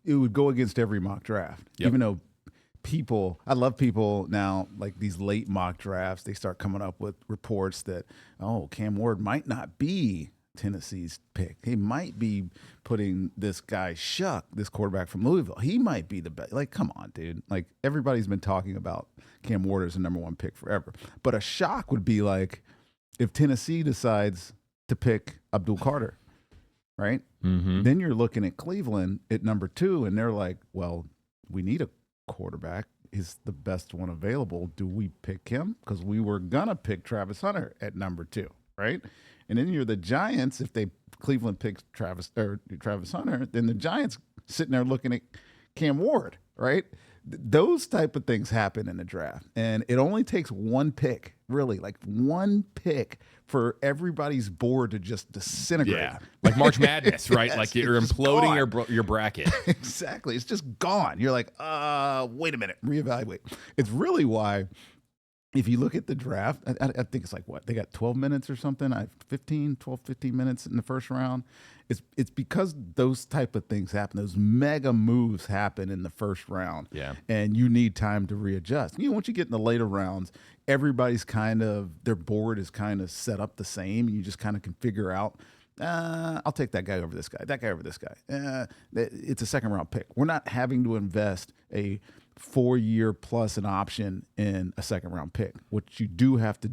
It would go against every mock draft. Yep. Even though I love people now, like these late mock drafts, they start coming up with reports that, Cam Ward might not be Tennessee's pick. He might be putting this guy Shuck, this quarterback from Louisville. He might be the best. Like, come on, dude. Like, everybody's been talking about Cam Ward as the number one pick forever. But a shock would be like if Tennessee decides to pick Abdul Carter, right?
Mm-hmm.
Then you're looking at Cleveland at number 2, and they're like, well, we need a quarterback. Is the best one available. Do we pick him? Because we were going to pick Travis Hunter at number 2, right? And then you're the Giants. If Cleveland picks Travis Hunter, then the Giants sitting there looking at Cam Ward, right? Those type of things happen in the draft. And it only takes one pick, really, like one pick for everybody's board to just disintegrate.
Yeah, like March Madness, right?
Yes,
like you're imploding your bracket.
Exactly. It's just gone. You're like, wait a minute, reevaluate. It's really why, if you look at the draft, I think it's like what? They got 12 minutes or something. 15 minutes in the first round. It's because those type of things happen. Those mega moves happen in the first round.
Yeah.
And you need time to readjust. Once you get in the later rounds, everybody's their board is kind of set up the same. You just kind of can figure out, I'll take that guy over this guy, that guy over this guy. It's a second round pick. We're not having to invest a 4-year plus an option in a second round pick, which you do have to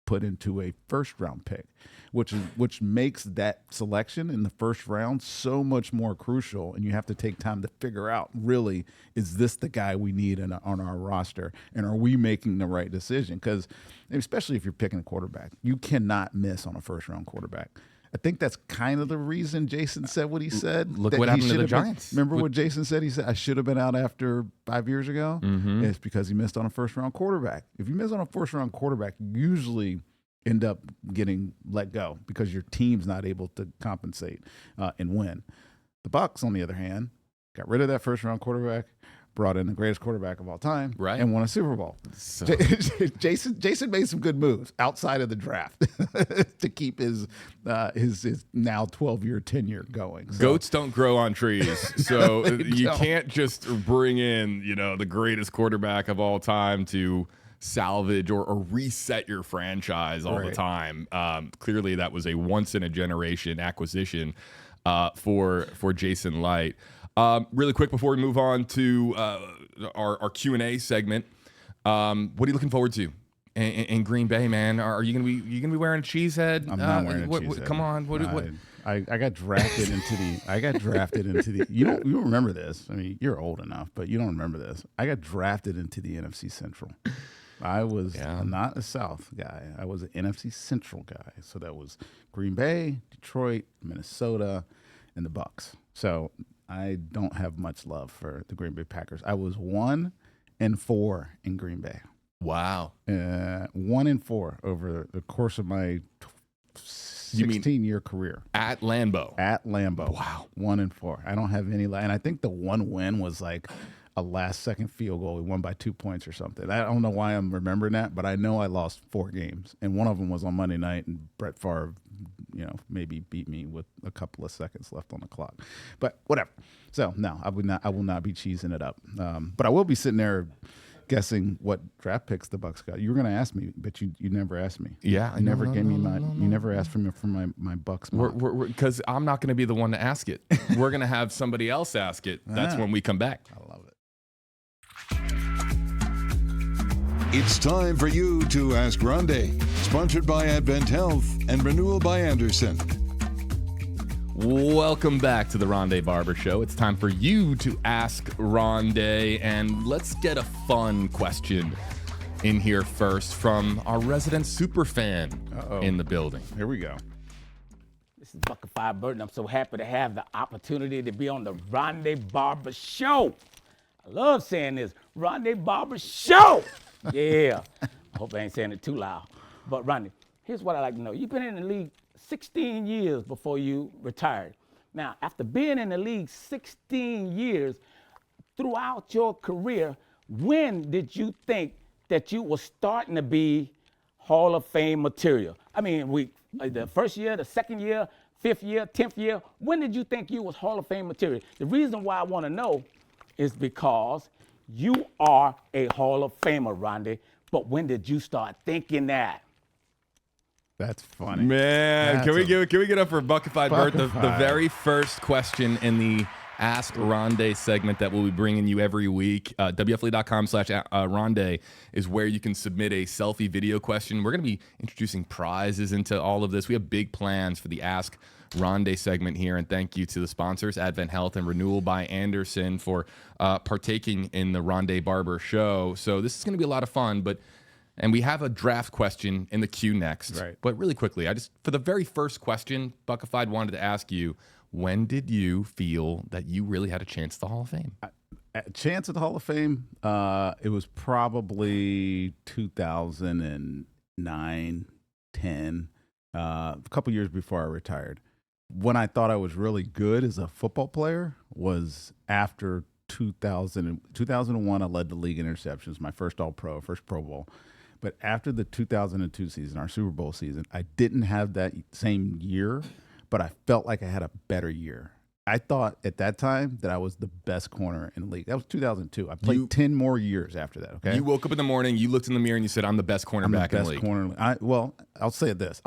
put into a first round pick, which makes that selection in the first round so much more crucial. And you have to take time to figure out, really, is this the guy we need on our roster? And are we making the right decision? Because especially if you're picking a quarterback, you cannot miss on a first round quarterback. I think that's kind of the reason Jason said what he said.
Look what happened to the Giants.
Remember what Jason said? He said, I should have been out after 5 years ago.
Mm-hmm.
It's because he missed on a first-round quarterback. If you miss on a first-round quarterback, you usually end up getting let go because your team's not able to compensate and win. The Bucs, on the other hand, got rid of that first-round quarterback, brought in the greatest quarterback of all time,
right,
and won a Super Bowl.
So.
Jason made some good moves outside of the draft to keep his now 12-year tenure going. So.
Goats don't grow on trees, so you can't just bring in the greatest quarterback of all time to salvage or reset your franchise all the time. Clearly, that was a once in a generation acquisition for Jason Licht. Really quick before we move on to our Q&A segment, what are you looking forward to in Green Bay, man? Are you gonna be wearing a cheese head?
I'm not wearing a cheese head.
Come on, what?
I got drafted into the. You don't remember this. I mean, you're old enough, but you don't remember this. I got drafted into the NFC Central. I was not a South guy. I was an NFC Central guy. So that was Green Bay, Detroit, Minnesota, and the Bucs. So I don't have much love for the Green Bay Packers. I was 1-4 in Green Bay.
Wow.
1-4 over the course of my 16-year career.
At Lambeau.
At Lambeau.
Wow.
1-4. I don't have any. And I think the one win was like a last-second field goal. We won by 2 points or something. I don't know why I'm remembering that, but I know I lost 4 games. And one of them was on Monday night, and Brett Favre, maybe beat me with a couple of seconds left on the clock. But whatever. So, no, I will not be cheesing it up. But I will be sitting there guessing what draft picks the Bucs got. You were going to ask me, but you never asked me.
Yeah,
you never gave me my. You never asked for my Bucs.
Because I'm not going to be the one to ask it. We're going to have somebody else ask it. That's when we come back.
I love it.
It's time for you to Ask Rondé, sponsored by Advent Health and Renewal by Anderson.
Welcome back to the Rondé Barber Show. It's time for you to Ask Rondé, and let's get a fun question in here first from our resident superfan in the building.
Here we go.
This is Buckified Burton. I'm so happy to have the opportunity to be on the Rondé Barber Show. I love saying this, Rondé Barber Show. Yeah. I hope I ain't saying it too loud. But Rondé, here's what I like to know. You've been in the league 16 years before you retired. Now, after being in the league 16 years, throughout your career, when did you think that you were starting to be Hall of Fame material? I mean, the first year, the second year, 5th year, 10th year, when did you think you was Hall of Fame material? The reason why I want to know is because you are a Hall of Famer, Rondé, but when did you start thinking that?
That's funny.
Man, can we get up for Buckified Bert? The very first question in the Ask Rondé segment that we'll be bringing you every week. WFLE.com/Rondé is where you can submit a selfie video question. We're going to be introducing prizes into all of this. We have big plans for the Ask Rondé segment here, and thank you to the sponsors, Advent Health and Renewal by Anderson, for partaking in the Rondé Barber Show. So this is going to be a lot of fun, and we have a draft question in the queue next.
Right.
But really quickly, for the very first question, Buckified wanted to ask you, when did you feel that you really had a chance at the Hall of Fame?
A chance at the Hall of Fame, it was probably 2009, 10, a couple years before I retired. When I thought I was really good as a football player was after 2001, I led the league in interceptions, my first All-Pro, first Pro Bowl. But after the 2002 season, our Super Bowl season, I didn't have that same year, but I felt like I had a better year. I thought at that time that I was the best corner in the league. That was 2002. I played 10 more years after that, okay?
You woke up in the morning, you looked in the mirror, and you said, I'm the best cornerback in the league.
Well, I'll say it this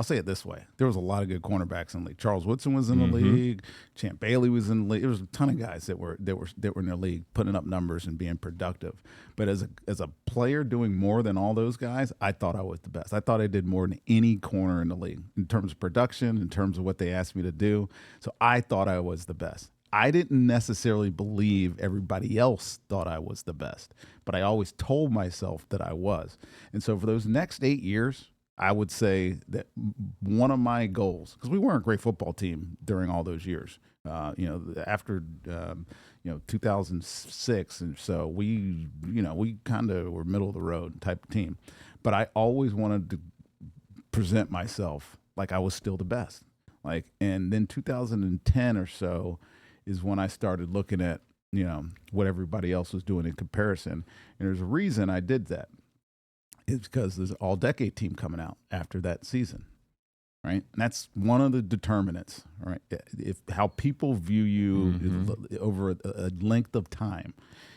way. There was a lot of good cornerbacks in the league. Charles Woodson was in the league. Champ Bailey was in the league. There was a ton of guys that were in the league putting up numbers and being productive. But as a player doing more than all those guys, I thought I was the best. I thought I did more than any corner in the league in terms of production, in terms of what they asked me to do. So I thought I was the best. I didn't necessarily believe everybody else thought I was the best, but I always told myself that I was. And so for those next 8 years, I would say that one of my goals, because we weren't a great football team during all those years, after 2006, and so we kind of were middle of the road type of team. But I always wanted to present myself like I was still the best. And then 2010 or so is when I started looking at, what everybody else was doing in comparison. And there's a reason I did that. It's because there's an all-decade team coming out after that season, right? And that's one of the determinants, right? If how people view you over a length of time.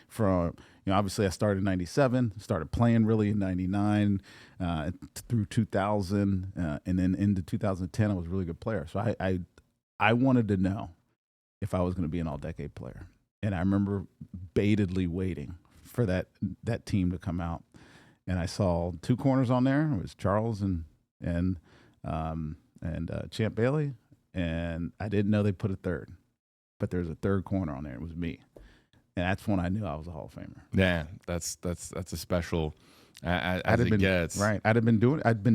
From, obviously I started in 97, started playing really in 99 through 2000, and then into 2010 I was a really good player. So I wanted to know if I was going to be an all-decade player. And I remember baitedly waiting for that team to come out. And I saw 2 corners on there. It was Charles and Champ Bailey. And I didn't know they put a third. But there's a third corner on there. It was me. And that's when I knew I was a Hall of Famer.
Yeah, that's a special as it gets.
Right. I'd been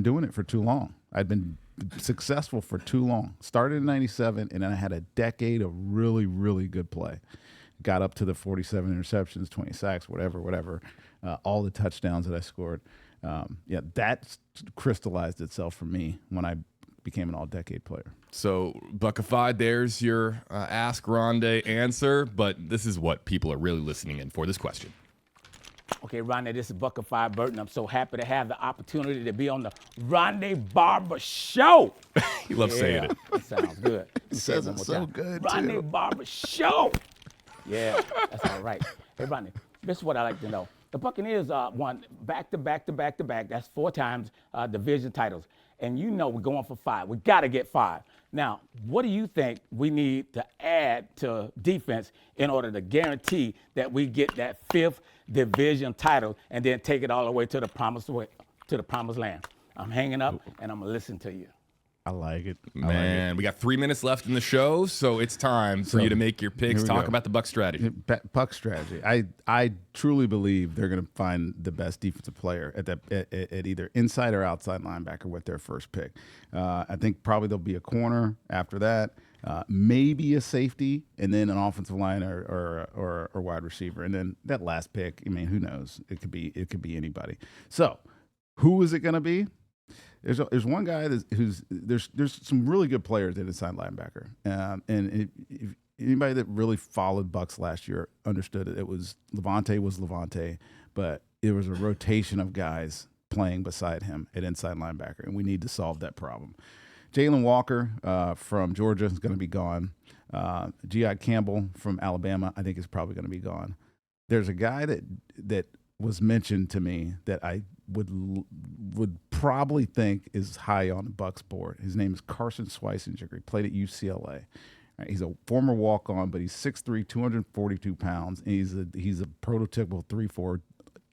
doing it for too long. I'd been successful for too long. Started in 97, and then I had a decade of really, really good play. Got up to the 47 interceptions, 20 sacks, whatever, all the touchdowns that I scored. That crystallized itself for me when I became an all-decade player.
So, Buckified, there's your Ask Rondé answer, but this is what people are really listening in for, this question.
Okay, Rondé, this is Buckified Burton. I'm so happy to have the opportunity to be on the Rondé Barber Show.
He loves saying it.
That sounds good.
He says it so good, too.
Rondé Barber Show. Yeah, that's all right. Hey, Rondé, this is what I like to know. The Buccaneers won back-to-back. That's 4 times division titles. And we're going for 5. We got to get 5. Now, what do you think we need to add to defense in order to guarantee that we get that 5th division title and then take it all the way to the promised land? I'm hanging up and I'm going to listen to you.
I like it.
Man, we got 3 minutes left in the show, so it's time for you to make your picks. Talk about the Bucs strategy.
Bucs strategy. I truly believe they're going to find the best defensive player at either inside or outside linebacker with their first pick. I think probably there'll be a corner after that, maybe a safety, and then an offensive line or wide receiver, and then that last pick. I mean, who knows? It could be anybody. So, who is it going to be? There's one guy there's some really good players at inside linebacker, and if anybody that really followed Bucs last year understood it. It was Levante, but it was a rotation of guys playing beside him at inside linebacker, and we need to solve that problem. Jalen Walker from Georgia is going to be gone. G.I. Campbell from Alabama, I think, is probably going to be gone. There's a guy that was mentioned to me that I would probably think is high on the Bucs board. His name is Carson Schweissinger. He played at UCLA. Right, he's a former walk-on, but he's 6'3", 242 pounds, and he's a prototypical 3-4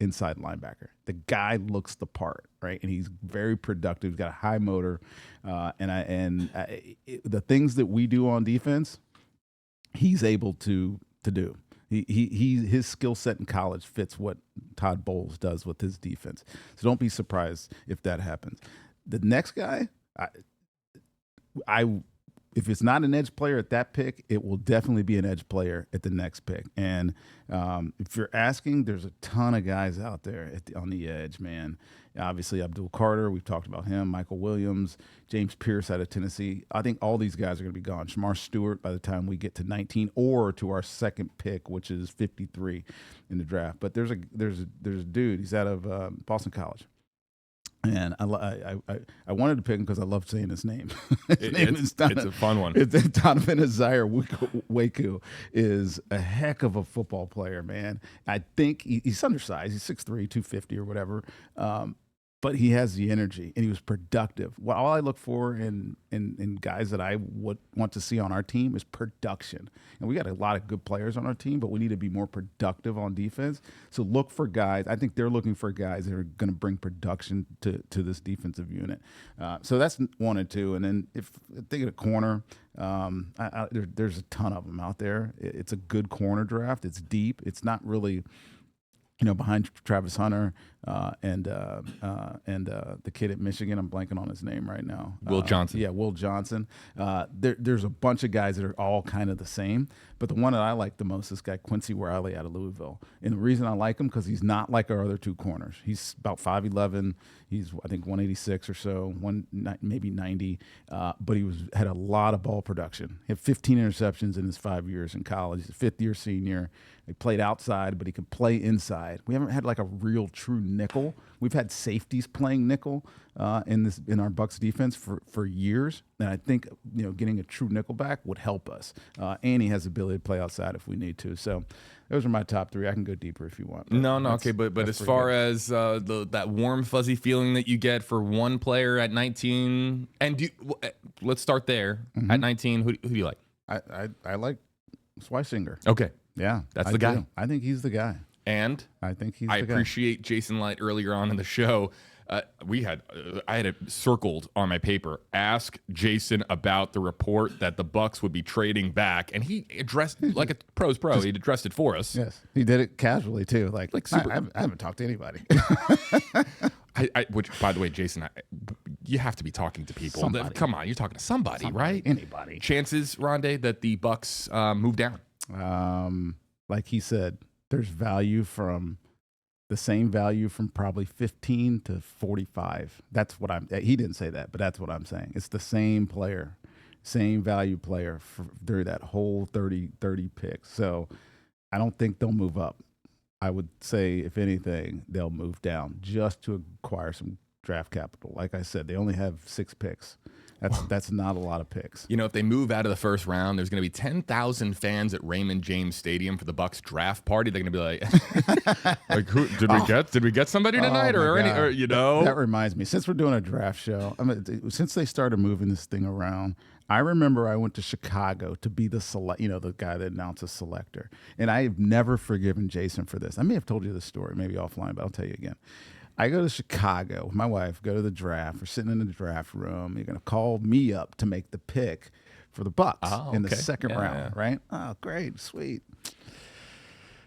inside linebacker. The guy looks the part, right? And he's very productive. He's got a high motor, the things that we do on defense, he's able to do. His skill set in college fits what Todd Bowles does with his defense. So don't be surprised if that happens. The next guy, if it's not an edge player at that pick, it will definitely be an edge player at the next pick. And if you're asking, there's a ton of guys out there on the edge, man. Obviously, Abdul Carter, we've talked about him, Michael Williams, James Pierce out of Tennessee. I think all these guys are going to be gone. Shamar Stewart by the time we get to 19 or to our second pick, which is 53 in the draft. But there's a dude, he's out of Boston College. And I wanted to pick him because I love saying his name. It's
a fun one.
It's Donovan Azaire-Waku is a heck of a football player, man. I think he's undersized. He's 6'3", 250 or whatever. But he has the energy, and he was productive. Well, all I look for in guys that I would want to see on our team is production. And we got a lot of good players on our team, but we need to be more productive on defense. So look for guys. I think they're looking for guys that are going to bring production to this defensive unit. So that's 1 and 2. And then if thinking of corner, there's a ton of them out there. It's a good corner draft. It's deep. It's not really, behind Travis Hunter and the kid at Michigan. I'm blanking on his name right now.
Will Johnson.
Yeah, Will Johnson. There's a bunch of guys that are all kind of the same, but the one that I like the most is this guy Quincy Riley out of Louisville. And the reason I like him because he's not like our other two corners. He's about 5'11". He's, I think, 186 or so, maybe 90. But he had a lot of ball production. He had 15 interceptions in his 5 years in college. He's a fifth-year senior. He played outside, but he could play inside. We haven't had like a real true nickel. We've had safeties playing nickel in our Bucs defense for years, and I think getting a true nickel back would help us. And he has the ability to play outside if we need to. So those are my top 3. I can go deeper if you want.
Okay, but as far as that warm fuzzy feeling that you get for one player at 19, and let's start there. Mm-hmm. At 19, who do you like?
I like Schweissinger.
Okay.
Yeah,
that's the guy.
I think he's the guy.
And
I think he's
I
the guy.
appreciate Jason Licht earlier on in the show. I had it circled on my paper. Ask Jason about the report that the Bucs would be trading back, and he addressed like a pro's pro. He addressed it for us.
Yes, he did it casually too. Like
super.
I haven't talked to anybody.
Which, by the way, Jason, you have to be talking to people.
Somebody.
Come on, you're talking to somebody, right?
Anybody.
Chances, Rondé, that the Bucs move down.
Like he said, there's value from the same value from probably 15 to 45. That's what he didn't say that, but that's what I'm saying. It's the same player, same value player through that whole 30 picks. So I don't think they'll move up. I would say, if anything, they'll move down just to acquire some draft capital. Like I said, they only have 6 picks. That's not a lot of picks.
If they move out of the first round, there's going to be 10,000 fans at Raymond James Stadium for the Bucs draft party. They're going to be like, who did we get somebody tonight
That reminds me, since we're doing a draft show, since they started moving this thing around, I remember I went to Chicago to be the guy that announces selector. And I have never forgiven Jason for this. I may have told you this story, maybe offline, but I'll tell you again. I go to Chicago with my wife, go to the draft. We're sitting in the draft room. You're going to call me up to make the pick for the Bucs in the second round, right? Oh, great, sweet.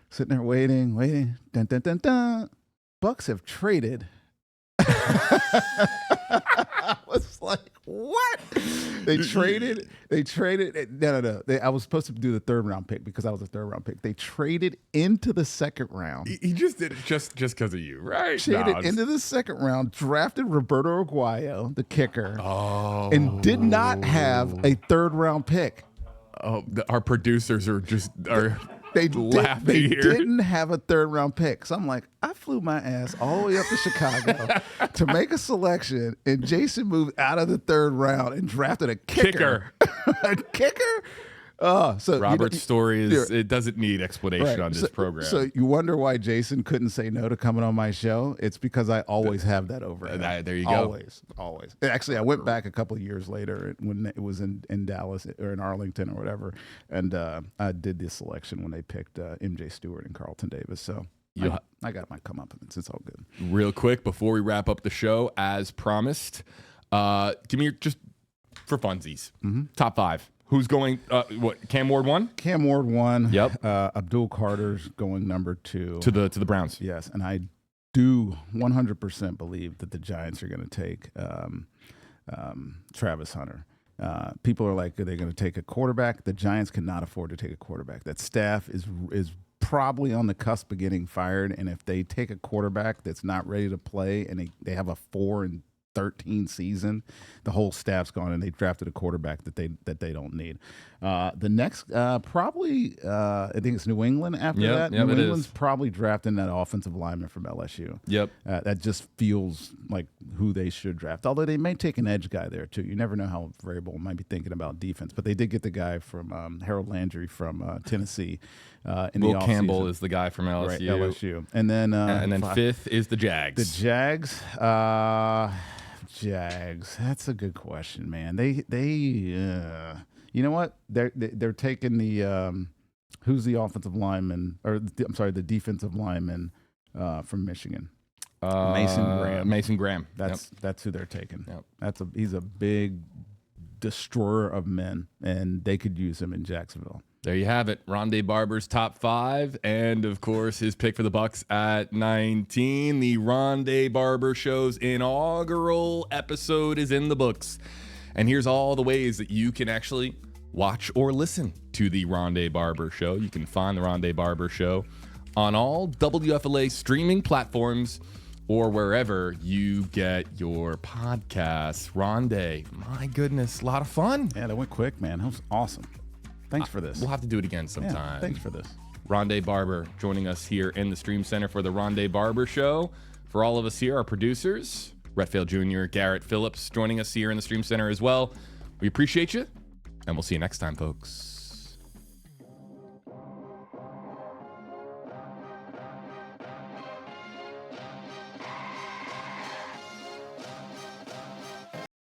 Sitting there waiting. Dun, dun, dun, dun. Bucs have traded. I was like, what? They traded. No. I was supposed to do the third round pick because I was a third round pick. They traded into the second round.
He just did it just because of you, right?
Traded into the second round, drafted Roberto Aguayo, the kicker, and did not have a third round pick.
Oh, our producers are
They
laughing here.
Didn't have a third round pick. So I'm like, I flew my ass all the way up to Chicago to make a selection, and Jason moved out of the third round and drafted a kicker. A kicker? So
Robert's story is it doesn't need explanation on this program.
So you wonder why Jason couldn't say no to coming on my show? It's because I always have that over.
There you go.
Always. Actually, I went back a couple of years later when it was in Dallas or in Arlington or whatever, and I did the selection when they picked MJ Stewart and Carlton Davis. So I got my comeuppance. It's all good.
Real quick before we wrap up the show, as promised, give me just for funsies, top 5. Who's going? Cam Ward 1?
Cam Ward 1.
Yep.
Abdul Carter's going number 2
to the Browns.
Yes, and I do 100% believe that the Giants are going to take Travis Hunter. People are like, are they going to take a quarterback? The Giants cannot afford to take a quarterback. That staff is probably on the cusp of getting fired, and if they take a quarterback that's not ready to play and they have a 4-13 season, the whole staff's gone, and they drafted a quarterback that they don't need. The next, probably, I think it's New England after that.
Yep,
New England's probably drafting that offensive lineman from LSU.
Yep.
That just feels like who they should draft, although they may take an edge guy there too. You never know how variable might be thinking about defense, but they did get the guy from Harold Landry from Tennessee.
Will Campbell is the guy from LSU.
Right, LSU. And then
5th is the Jags.
The Jags. That's a good question, man. You know what? They're taking the who's the offensive lineman the defensive lineman from Michigan. Mason Graham.
Mason Graham.
That's who they're taking.
Yep.
He's a big destroyer of men, and they could use him in Jacksonville.
There you have it. Rondé Barber's top 5, and of course his pick for the Bucs at 19. The Rondé Barber Show's inaugural episode is in the books, and here's all the ways that you can actually watch or listen to the Rondé Barber Show. You can find the Rondé Barber Show on all WFLA streaming platforms or wherever you get your podcasts. Rondé, my goodness, a lot of fun.
Yeah, that went quick, man. That was awesome. Thanks for this.
We'll have to do it again sometime.
Yeah, thanks for this.
Rondé Barber joining us here in the Stream Center for the Rondé Barber Show. For all of us here, our producers, Rhett Fail Jr., Garrett Phillips, joining us here in the Stream Center as well. We appreciate you, and we'll see you next time, folks.